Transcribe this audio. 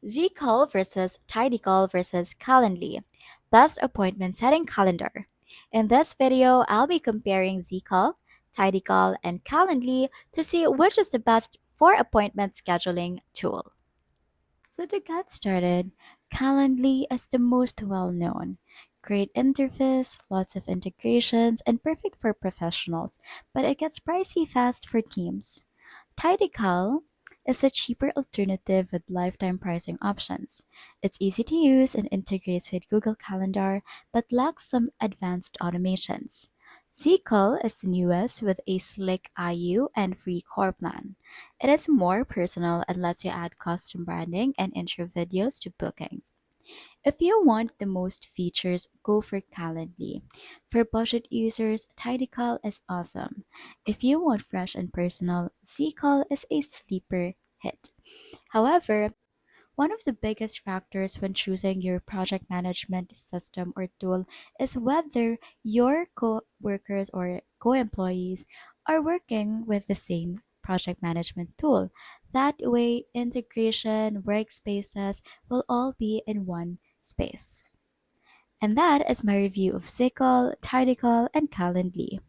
Zcal versus Tidycal versus Calendly. Best appointment setting calendar. In this video, I'll be comparing Zcal, Tidycal, and Calendly to see which is the best for appointment scheduling tool. So to get started, Calendly is the most well-known. Great interface, lots of integrations, and perfect for professionals, but it gets pricey fast for teams. Tidycal is a cheaper alternative with lifetime pricing options. It's easy to use and integrates with Google Calendar, but lacks some advanced automations. Zcal is the newest with a slick IU and free core plan. It is more personal and lets you add custom branding and intro videos to bookings. If you want the most features, go for Calendly. For budget users, Tidycal is awesome. If you want fresh and personal, Zcall is a sleeper hit. However, one of the biggest factors when choosing your project management system or tool is whether your co-workers or co-employees are working with the same project management tool. That way, integration, workspaces will all be in one space. And that is my review of Sickle, Tidycal, and Calendly.